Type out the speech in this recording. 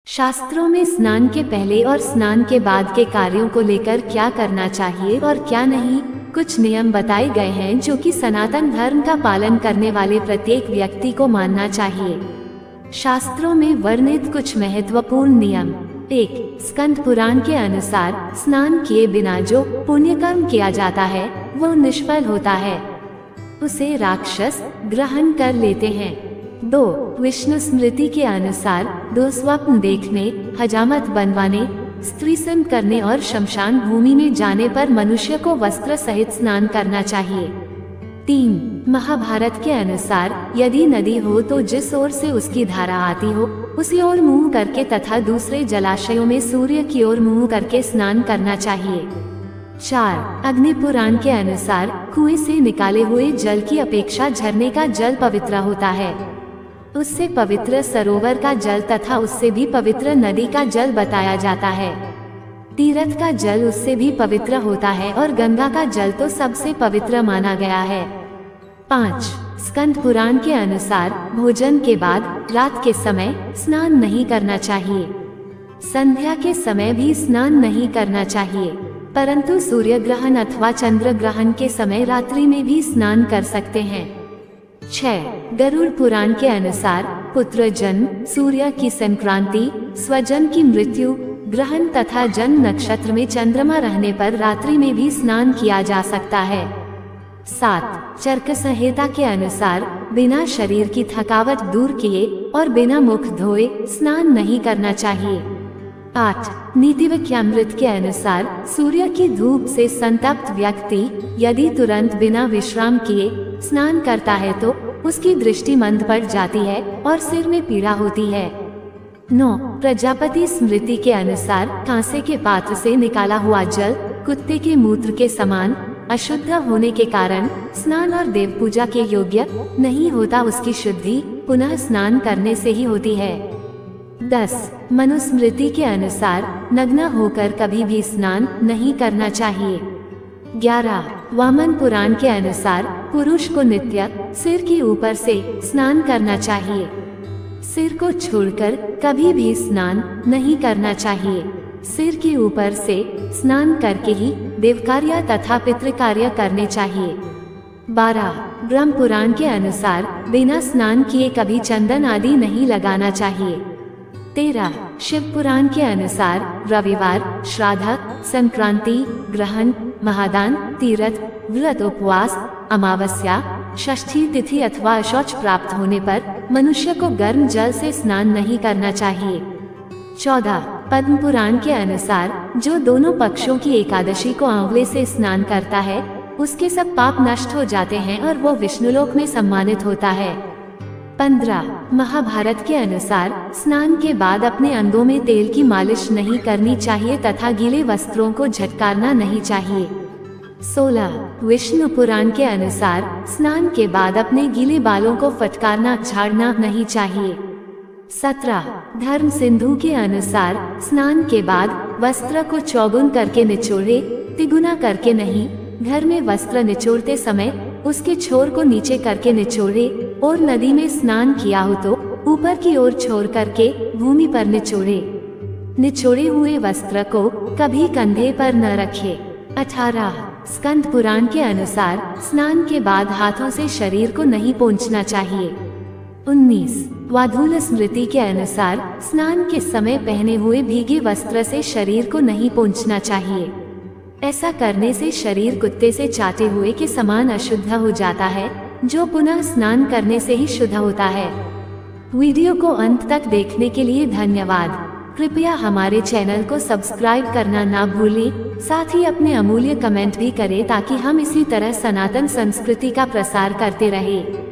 शास्त्रों में स्नान के पहले और स्नान के बाद के कार्यों को लेकर क्या करना चाहिए और क्या नहीं, कुछ नियम बताए गए हैं जो कि सनातन धर्म का पालन करने वाले प्रत्येक व्यक्ति को मानना चाहिए। शास्त्रों में वर्णित कुछ महत्वपूर्ण नियम। 1. स्कंद पुराण के अनुसार स्नान किए बिना जो पुण्य कर्म किया जाता है वो निष्फल होता है, उसे राक्षस ग्रहण कर लेते हैं। 2. विष्णु स्मृति के अनुसार दुःस्वप्न देखने, हजामत बनवाने, स्त्री सन करने और शमशान भूमि में जाने पर मनुष्य को वस्त्र सहित स्नान करना चाहिए। 3. महाभारत के अनुसार यदि नदी हो तो जिस ओर से उसकी धारा आती हो उसी ओर मुंह करके तथा दूसरे जलाशयों में सूर्य की ओर मुंह करके स्नान करना चाहिए। 4. अग्नि पुराण के अनुसार कुएं से निकाले हुए जल की अपेक्षा झरने का जल पवित्र होता है, उससे पवित्र सरोवर का जल तथा उससे भी पवित्र नदी का जल बताया जाता है। तीर्थ का जल उससे भी पवित्र होता है और गंगा का जल तो सबसे पवित्र माना गया है। 5. स्कंद पुराण के अनुसार भोजन के बाद रात के समय स्नान नहीं करना चाहिए, संध्या के समय भी स्नान नहीं करना चाहिए, परंतु सूर्य ग्रहण अथवा चंद्र ग्रहण के समय रात्रि में भी स्नान कर सकते हैं। 6. गरुड़ पुराण के अनुसार पुत्र जन्म, सूर्य की संक्रांति, स्वजन की मृत्यु, ग्रहण तथा जन्म नक्षत्र में चंद्रमा रहने पर रात्रि में भी स्नान किया जा सकता है। 7. चरक संहिता के अनुसार बिना शरीर की थकावट दूर किए और बिना मुख धोए स्नान नहीं करना चाहिए। 8. नीतिवाक्यामृत के अनुसार सूर्य की धूप से संतप्त व्यक्ति यदि तुरंत बिना विश्राम किए स्नान करता है तो उसकी दृष्टि मंद पड़ जाती है और सिर में पीड़ा होती है। 9. प्रजापति स्मृति के अनुसार कांसे के पात्र से निकाला हुआ जल कुत्ते के मूत्र के समान अशुद्ध होने के कारण स्नान और देव पूजा के योग्य नहीं होता, उसकी शुद्धि पुनः स्नान करने से ही होती है। 10. मनुस्मृति के अनुसार नग्न होकर कभी भी स्नान नहीं करना चाहिए। 11. वामन पुराण के अनुसार पुरुष को नित्य सिर के ऊपर से स्नान करना चाहिए, सिर को छोड़कर कभी भी स्नान नहीं करना चाहिए, सिर के ऊपर से स्नान करके ही देव कार्य तथा पितृ कार्य करने चाहिए। 12. ब्रह्म पुराण के अनुसार बिना स्नान किए कभी चंदन आदि नहीं लगाना चाहिए। 13. शिव पुराण के अनुसार रविवार, श्राद्ध, संक्रांति, ग्रहण, महादान, तीर्थ, व्रत, उपवास, अमावस्या, षष्ठी तिथि अथवा अशौच प्राप्त होने पर मनुष्य को गर्म जल से स्नान नहीं करना चाहिए। 14. पद्म पुराण के अनुसार जो दोनों पक्षों की एकादशी को आंवले से स्नान करता है उसके सब पाप नष्ट हो जाते हैं और वो विष्णुलोक में सम्मानित होता है। 15. महाभारत के अनुसार स्नान के बाद अपने अंगों में तेल की मालिश नहीं करनी चाहिए तथा गीले वस्त्रों को झटकारना नहीं चाहिए। 16. विष्णु पुराण के अनुसार स्नान के बाद अपने गीले बालों को फटकारना झाड़ना नहीं चाहिए। 17. धर्म सिंधु के अनुसार स्नान के बाद वस्त्र को चौगुन करके निचोड़े, तिगुना करके नहीं। घर में वस्त्र निचोड़ते समय उसके छोर को नीचे करके निचोड़े और नदी में स्नान किया हो तो ऊपर की ओर छोर करके भूमि पर निचोड़े। निचोड़े हुए वस्त्र को कभी कंधे पर न रखे। 18. स्कंद पुराण के अनुसार स्नान के बाद हाथों से शरीर को नहीं पोंछना चाहिए। 19. वाधूल स्मृति के अनुसार स्नान के समय पहने हुए भीगे वस्त्र से शरीर को नहीं पोंछना चाहिए, ऐसा करने से शरीर कुत्ते से चाटे हुए के समान अशुद्ध हो जाता है जो पुनः स्नान करने से ही शुद्ध होता है। वीडियो को अंत तक देखने के लिए धन्यवाद। कृपया हमारे चैनल को सब्सक्राइब करना ना भूलें, साथ ही अपने अमूल्य कमेंट भी करें ताकि हम इसी तरह सनातन संस्कृति का प्रसार करते रहें।